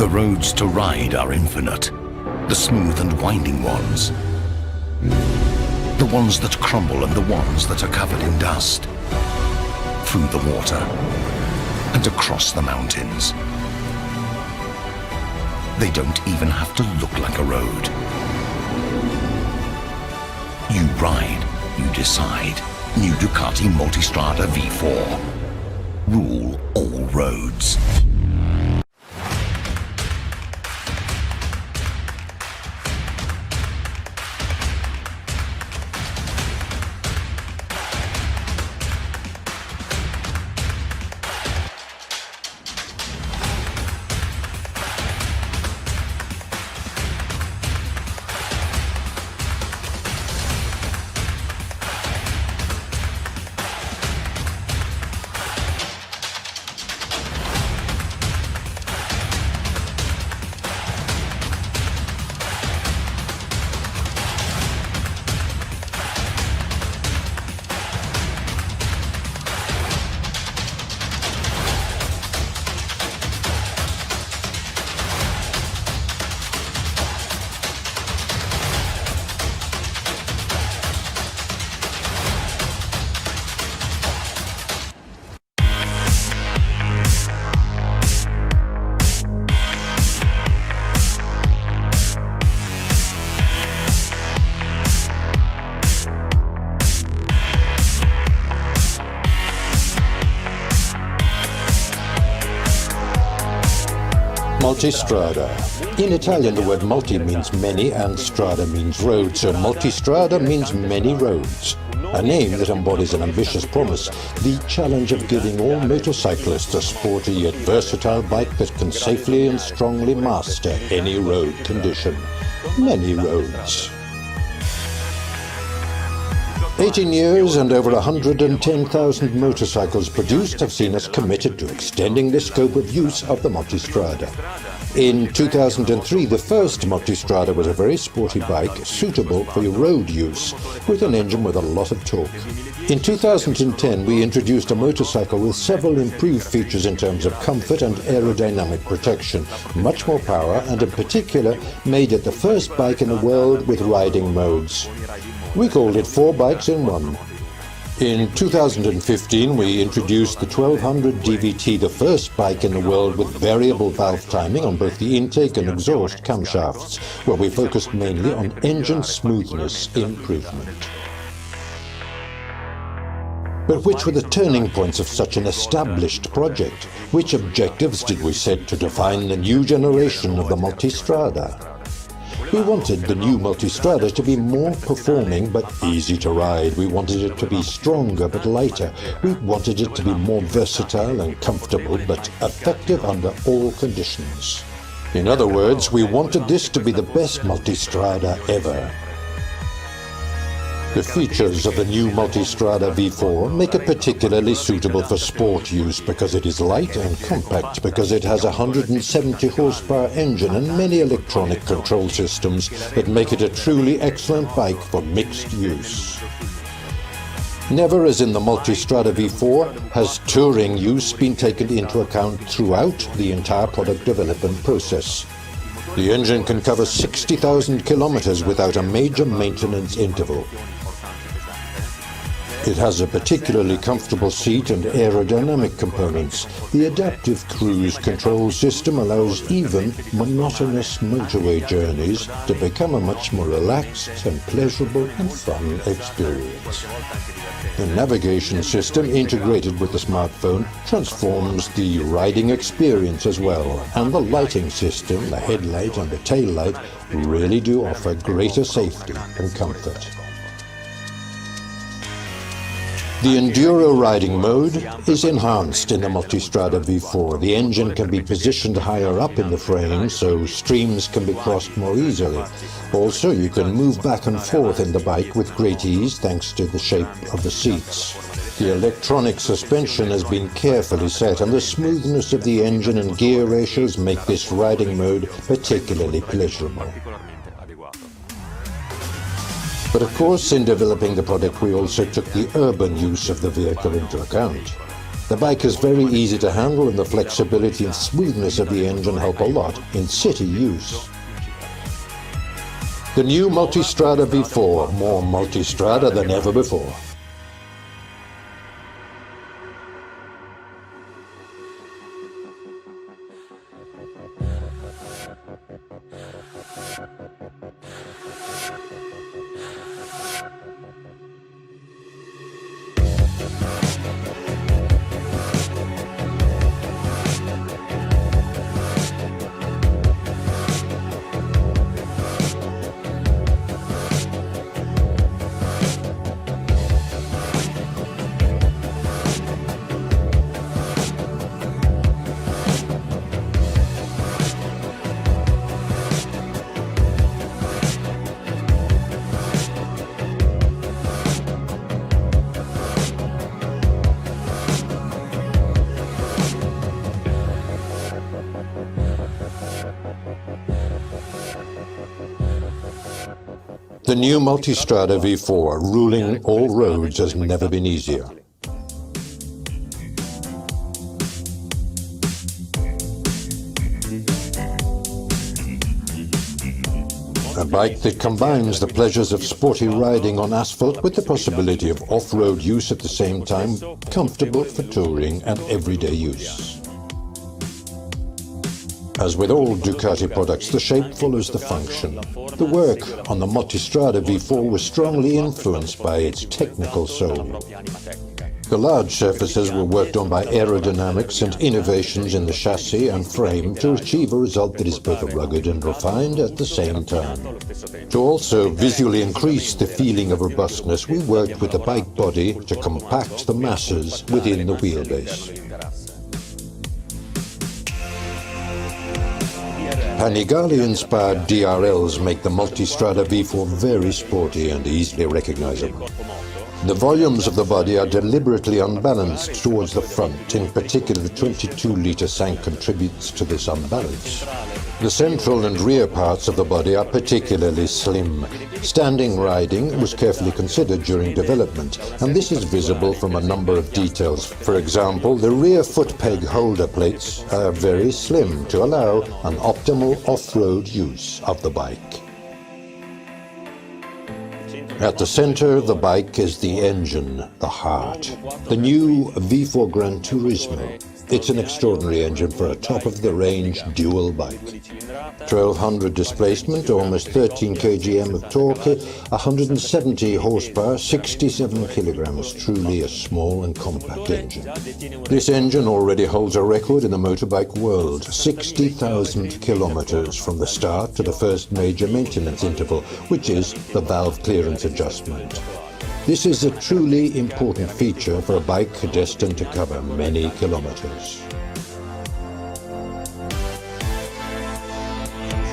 The roads to ride are infinite. The smooth and winding ones. The ones that crumble and the ones that are covered in dust. Through the water and across the mountains. They don't even have to look like a road. You ride, you decide. New Ducati Multistrada V4. Rule all roads. Multistrada. In Italian, the word multi means many and strada means road, so Multistrada means many roads. A name that embodies an ambitious promise, the challenge of giving all motorcyclists a sporty yet versatile bike that can safely and strongly master any road condition. Many roads. 18 years and over 110,000 motorcycles produced have seen us committed to extending the scope of use of the Multistrada. In 2003, the first Multistrada was a very sporty bike suitable for road use, with an engine with a lot of torque. In 2010, we introduced a motorcycle with several improved features in terms of comfort and aerodynamic protection, much more power, and in particular made it the first bike in the world with riding modes. We called it 4 bikes in 1. In 2015, we introduced the 1200 DVT, the first bike in the world with variable valve timing on both the intake and exhaust camshafts, where we focused mainly on engine smoothness improvement. But which were the turning points of such an established project? Which objectives did we set to define the new generation of the Multistrada? We wanted the new Multistrada to be more performing but easy to ride. We wanted it to be stronger but lighter. We wanted it to be more versatile and comfortable but effective under all conditions. In other words, we wanted this to be the best Multistrada ever. The features of the new Multistrada V4 make it particularly suitable for sport use because it is light and compact, because it has a 170 horsepower engine and many electronic control systems that make it a truly excellent bike for mixed use. Never as in the Multistrada V4 has touring use been taken into account throughout the entire product development process. The engine can cover 60,000 kilometers without a major maintenance interval. It has a particularly comfortable seat and aerodynamic components. The adaptive cruise control system allows even monotonous motorway journeys to become a much more relaxed and pleasurable and fun experience. The navigation system integrated with the smartphone transforms the riding experience as well, and the lighting system, the headlight and the tail light, really do offer greater safety and comfort. The enduro riding mode is enhanced in the Multistrada V4. The engine can be positioned higher up in the frame so streams can be crossed more easily. Also, you can move back and forth in the bike with great ease thanks to the shape of the seats. The electronic suspension has been carefully set, and the smoothness of the engine and gear ratios make this riding mode particularly pleasurable. But of course, in developing the product, we also took the urban use of the vehicle into account. The bike is very easy to handle, and the flexibility and smoothness of the engine help a lot in city use. The new Multistrada V4, more Multistrada than ever before. The new Multistrada V4, ruling all roads, has never been easier. A bike that combines the pleasures of sporty riding on asphalt with the possibility of off-road use at the same time, comfortable for touring and everyday use. As with all Ducati products, the shape follows the function. The work on the Multistrada V4 was strongly influenced by its technical soul. The large surfaces were worked on by aerodynamics and innovations in the chassis and frame to achieve a result that is both rugged and refined at the same time. To also visually increase the feeling of robustness, we worked with the bike body to compact the masses within the wheelbase. Panigale-inspired DRLs make the Multistrada V4 very sporty and easily recognizable. The volumes of the body are deliberately unbalanced towards the front. In particular, the 22-litre tank contributes to this unbalance. The central and rear parts of the body are particularly slim. Standing riding was carefully considered during development, and this is visible from a number of details. For example, the rear foot peg holder plates are very slim to allow an optimal off-road use of the bike. At the center of the bike is the engine, the heart, the new V4 Gran Turismo. It's an extraordinary engine for a top-of-the-range dual bike. 1200 displacement, almost 13 kgm of torque, 170 horsepower, 67 kilograms, truly a small and compact engine. This engine already holds a record in the motorbike world, 60,000 kilometers from the start to the first major maintenance interval, which is the valve clearance adjustment. This is a truly important feature for a bike destined to cover many kilometers.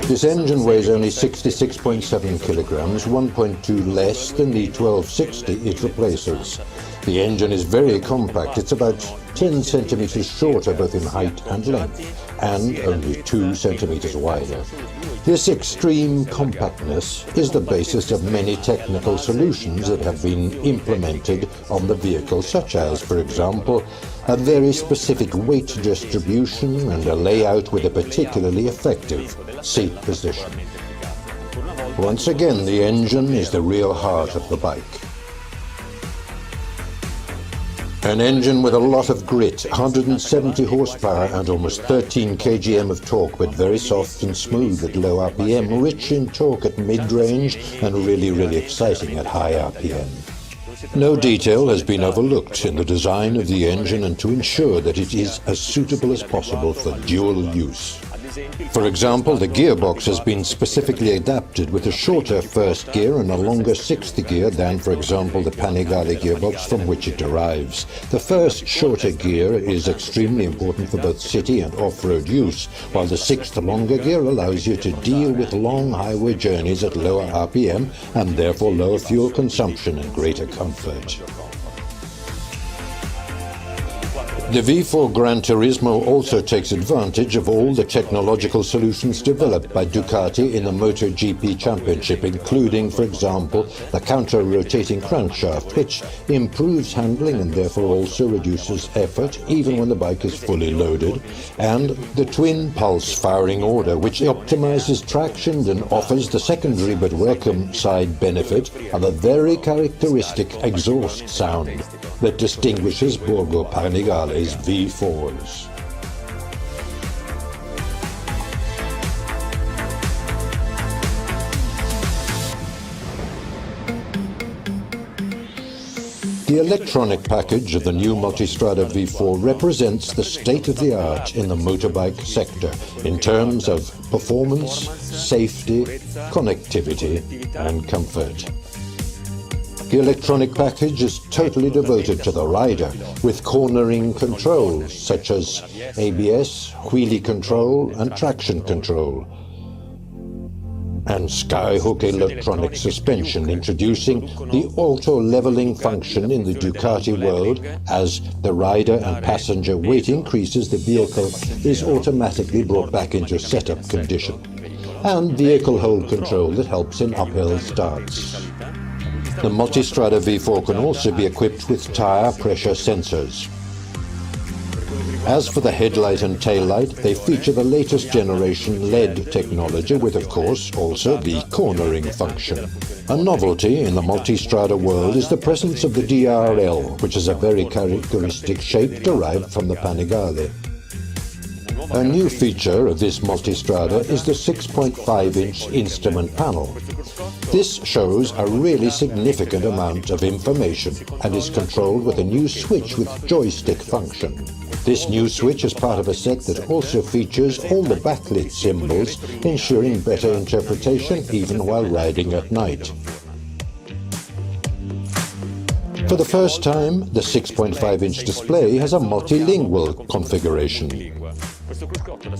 This engine weighs only 66.7 kilograms, 1.2 less than the 1260 it replaces. The engine is very compact. It's about 10 centimeters shorter both in height and length, and only 2 centimeters wider. This extreme compactness is the basis of many technical solutions that have been implemented on the vehicle, such as, for example, a very specific weight distribution and a layout with a particularly effective seat position. Once again, the engine is the real heart of the bike. An engine with a lot of grit, 170 horsepower and almost 13 kgm of torque, but very soft and smooth at low RPM, rich in torque at mid-range and really exciting at high RPM. No detail has been overlooked in the design of the engine and to ensure that it is as suitable as possible for dual use. For example, the gearbox has been specifically adapted with a shorter first gear and a longer sixth gear than, for example, the Panigale gearbox from which it derives. The first shorter gear is extremely important for both city and off-road use, while the sixth longer gear allows you to deal with long highway journeys at lower RPM and therefore lower fuel consumption and greater comfort. The V4 Gran Turismo also takes advantage of all the technological solutions developed by Ducati in the MotoGP Championship, including, for example, the counter-rotating crankshaft, which improves handling and therefore also reduces effort, even when the bike is fully loaded, and the twin-pulse firing order, which optimizes traction and offers the secondary but welcome side benefit of a very characteristic exhaust sound that distinguishes Borgo Panigale's V4s. The electronic package of the new Multistrada V4 represents the state-of-the-art in the motorbike sector in terms of performance, safety, connectivity and comfort. The electronic package is totally devoted to the rider, with cornering controls such as ABS, wheelie control and traction control, and skyhook electronic suspension, introducing the auto-leveling function in the Ducati world. As the rider and passenger weight increases, the vehicle is automatically brought back into setup condition, and vehicle hold control that helps in uphill starts. The Multistrada V4 can also be equipped with tire pressure sensors. As for the headlight and taillight, they feature the latest generation LED technology with, of course, also the cornering function. A novelty in the Multistrada world is the presence of the DRL, which is a very characteristic shape derived from the Panigale. A new feature of this Multistrada is the 6.5-inch instrument panel. This shows a really significant amount of information and is controlled with a new switch with joystick function. This new switch is part of a set that also features all the backlit symbols, ensuring better interpretation even while riding at night. For the first time, the 6.5-inch display has a multilingual configuration.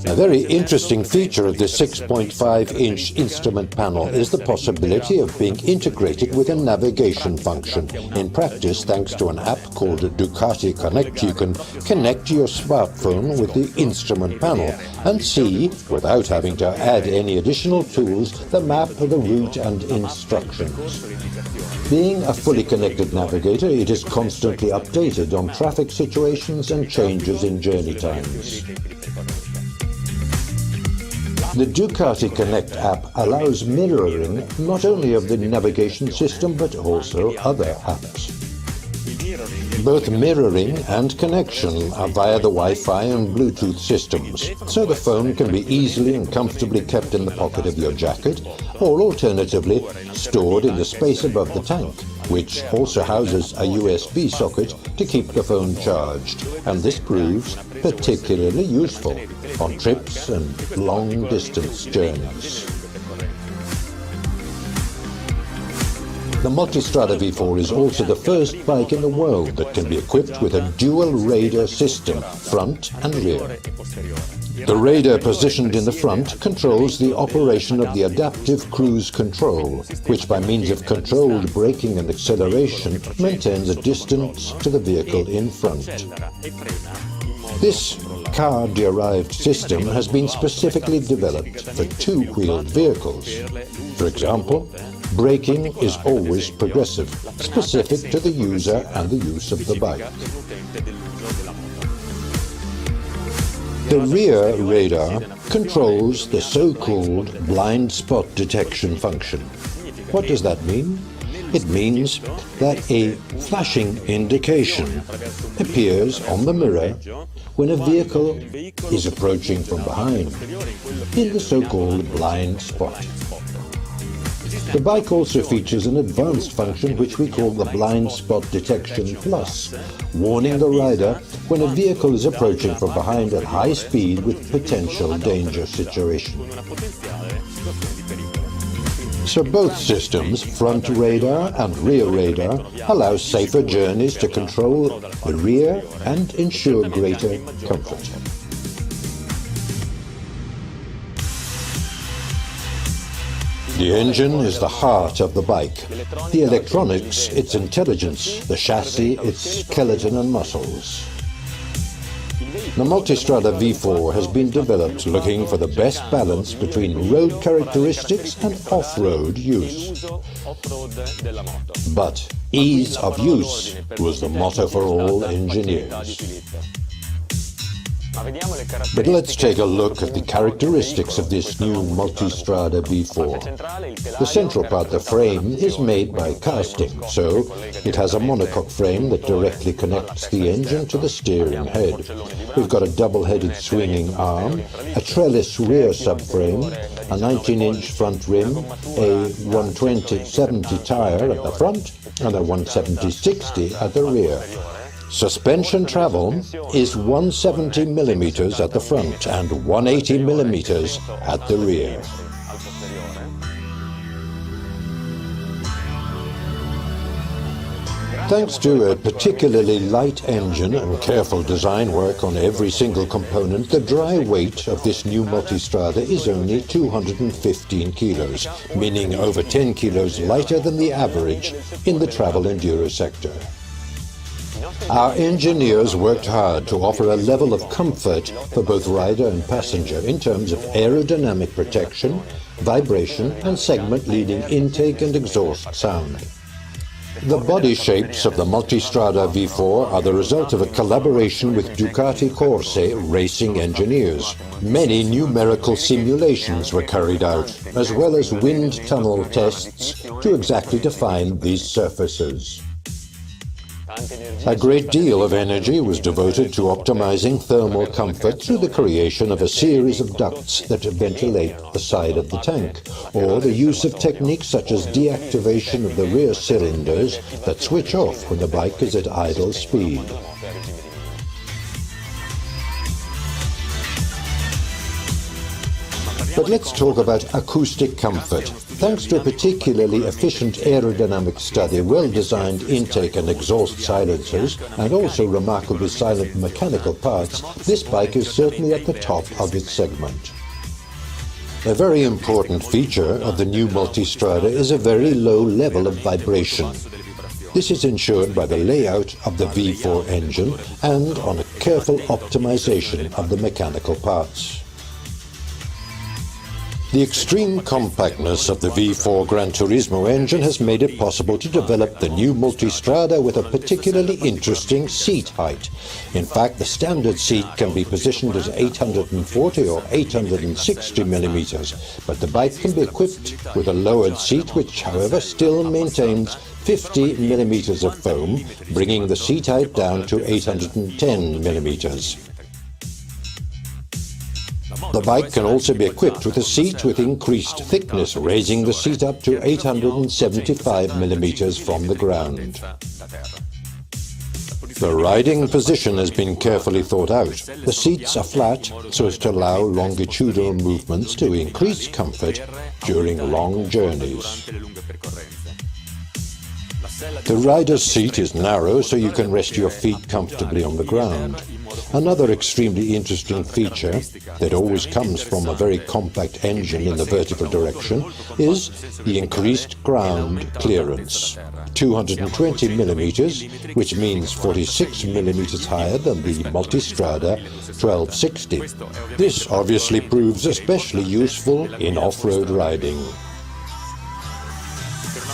A very interesting feature of the 6.5-inch instrument panel is the possibility of being integrated with a navigation function. In practice, thanks to an app called Ducati Connect, you can connect your smartphone with the instrument panel and see, without having to add any additional tools, the map, the route and instructions. Being a fully connected navigator, it is constantly updated on traffic situations and changes in journey times. The Ducati Connect app allows mirroring not only of the navigation system but also other apps. Both mirroring and connection are via the Wi-Fi and Bluetooth systems, so the phone can be easily and comfortably kept in the pocket of your jacket, or alternatively stored in the space above the tank, which also houses a USB socket to keep the phone charged, and this proves particularly useful on trips and long-distance journeys. The Multistrada V4 is also the first bike in the world that can be equipped with a dual radar system, front and rear. The radar positioned in the front controls the operation of the adaptive cruise control, which by means of controlled braking and acceleration maintains a distance to the vehicle in front. This car-derived system has been specifically developed for two-wheeled vehicles. For example, braking is always progressive, specific to the user and the use of the bike. The rear radar controls the so-called blind spot detection function. What does that mean? It means that a flashing indication appears on the mirror when a vehicle is approaching from behind, in the so-called blind spot. The bike also features an advanced function which we call the Blind Spot Detection Plus, warning the rider when a vehicle is approaching from behind at high speed with potential danger situation. So both systems, front radar and rear radar, allow safer journeys to control the rear and ensure greater comfort. The engine is the heart of the bike, the electronics its intelligence, the chassis its skeleton and muscles. The Multistrada V4 has been developed looking for the best balance between road characteristics and off-road use. But ease of use was the motto for all engineers. But let's take a look at the characteristics of this new Multistrada V4. The central part, the frame, is made by casting, so it has a monocoque frame that directly connects the engine to the steering head. We've got a double-headed swinging arm, a trellis rear subframe, a 19-inch front rim, a 120/70 tyre at the front, and a 170/60 at the rear. Suspension travel is 170mm at the front and 180mm at the rear. Thanks to a particularly light engine and careful design work on every single component, the dry weight of this new Multistrada is only 215 kilos, meaning over 10 kilos lighter than the average in the travel enduro sector. Our engineers worked hard to offer a level of comfort for both rider and passenger in terms of aerodynamic protection, vibration, and segment-leading intake and exhaust sound. The body shapes of the Multistrada V4 are the result of a collaboration with Ducati Corse racing engineers. Many numerical simulations were carried out, as well as wind tunnel tests to exactly define these surfaces. A great deal of energy was devoted to optimizing thermal comfort through the creation of a series of ducts that ventilate the side of the tank, or the use of techniques such as deactivation of the rear cylinders that switch off when the bike is at idle speed. But let's talk about acoustic comfort. Thanks to a particularly efficient aerodynamic study, well-designed intake and exhaust silencers, and also remarkably silent mechanical parts, this bike is certainly at the top of its segment. A very important feature of the new Multistrada is a very low level of vibration. This is ensured by the layout of the V4 engine and on a careful optimization of the mechanical parts. The extreme compactness of the V4 Gran Turismo engine has made it possible to develop the new Multistrada with a particularly interesting seat height. In fact, the standard seat can be positioned as 840 or 860 millimeters, but the bike can be equipped with a lowered seat which, however, still maintains 50 millimeters of foam, bringing the seat height down to 810 millimeters. The bike can also be equipped with a seat with increased thickness, raising the seat up to 875 millimeters from the ground. The riding position has been carefully thought out. The seats are flat so as to allow longitudinal movements to increase comfort during long journeys. The rider's seat is narrow so you can rest your feet comfortably on the ground. Another extremely interesting feature that always comes from a very compact engine in the vertical direction is the increased ground clearance. 220 millimeters, which means 46 millimeters higher than the Multistrada 1260. This obviously proves especially useful in off-road riding.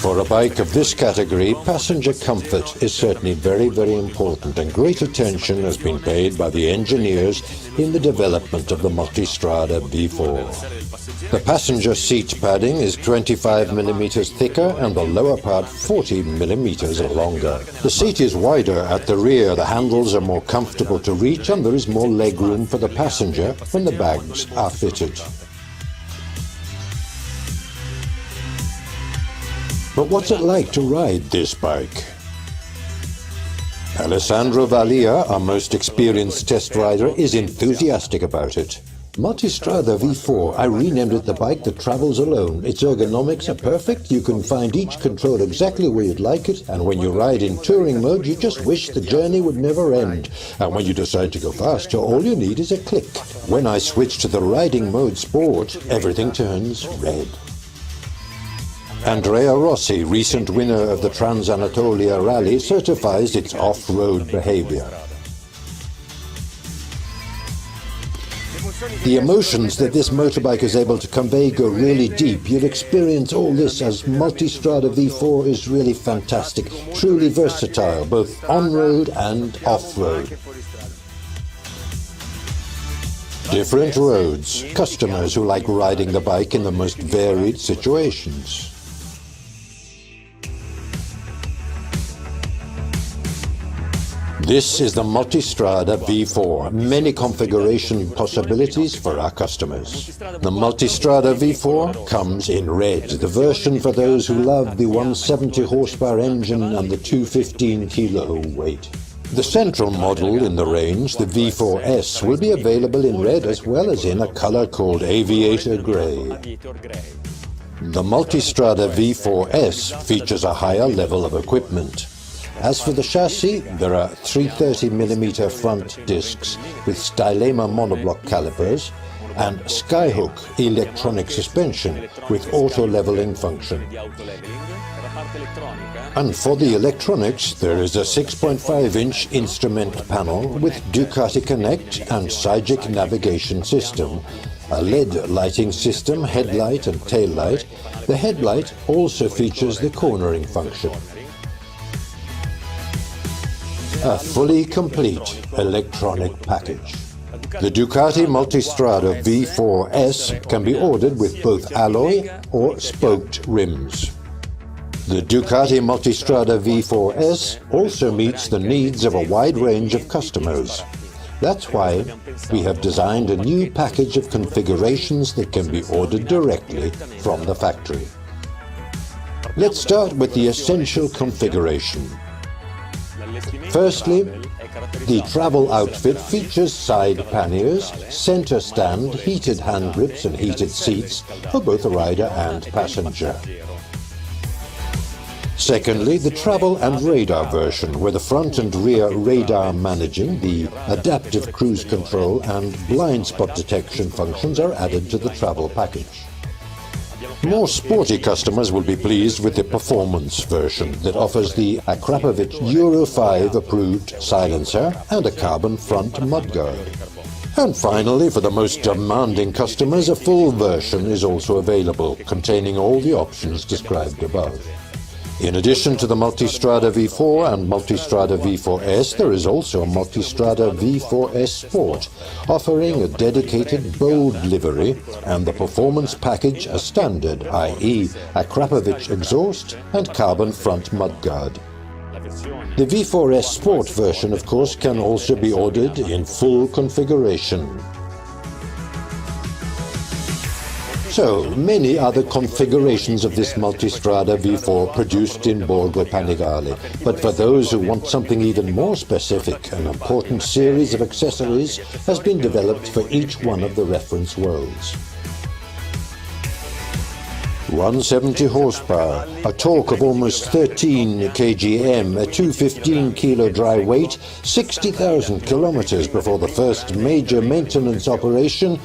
For a bike of this category, passenger comfort is certainly very, very important, and great attention has been paid by the engineers in the development of the Multistrada V4. The passenger seat padding is 25 millimeters thicker and the lower part 40 millimeters longer. The seat is wider at the rear, the handles are more comfortable to reach, and there is more legroom for the passenger when the bags are fitted. But what's it like to ride this bike? Alessandro Valia, our most experienced test rider, is enthusiastic about it. Multistrada V4, I renamed it the bike that travels alone. Its ergonomics are perfect, you can find each control exactly where you'd like it, and when you ride in touring mode you just wish the journey would never end. And when you decide to go faster, all you need is a click. When I switch to the riding mode Sport, everything turns red. Andrea Rossi, recent winner of the Trans-Anatolia Rally, certifies its off-road behavior. The emotions that this motorbike is able to convey go really deep. You'll experience all this as Multistrada V4 is really fantastic, truly versatile, both on-road and off-road. Different roads, customers who like riding the bike in the most varied situations. This is the Multistrada V4, many configuration possibilities for our customers. The Multistrada V4 comes in red, the version for those who love the 170 horsepower engine and the 215 kilo weight. The central model in the range, the V4S, will be available in red as well as in a color called Aviator Grey. The Multistrada V4S features a higher level of equipment. As for the chassis, there are 330mm front discs with Stylema monoblock calipers and Skyhook electronic suspension with auto-leveling function. And for the electronics, there is a 6.5-inch instrument panel with Ducati Connect and Cygic navigation system, a LED lighting system, headlight and tail light. The headlight also features the cornering function. A fully complete electronic package. The Ducati Multistrada V4S can be ordered with both alloy or spoked rims. The Ducati Multistrada V4S also meets the needs of a wide range of customers. That's why we have designed a new package of configurations that can be ordered directly from the factory. Let's start with the essential configuration. Firstly, the travel outfit features side panniers, center stand, heated hand grips and heated seats for both rider and passenger. Secondly, the travel and radar version, where the front and rear radar managing, the adaptive cruise control and blind spot detection functions are added to the travel package. More sporty customers will be pleased with the performance version that offers the Akrapovic Euro 5 approved silencer and a carbon front mudguard. And finally, for the most demanding customers, a full version is also available, containing all the options described above. In addition to the Multistrada V4 and Multistrada V4S, there is also a Multistrada V4S Sport, offering a dedicated bold livery and the performance package as standard, i.e. Akrapovic exhaust and carbon front mudguard. The V4S Sport version, of course, can also be ordered in full configuration. So, many other configurations of this Multistrada V4 produced in Borgo Panigale. But for those who want something even more specific, an important series of accessories has been developed for each one of the reference worlds. 170 horsepower, a torque of almost 13 kgm, a 215 kilo dry weight, 60,000 kilometers before the first major maintenance operation.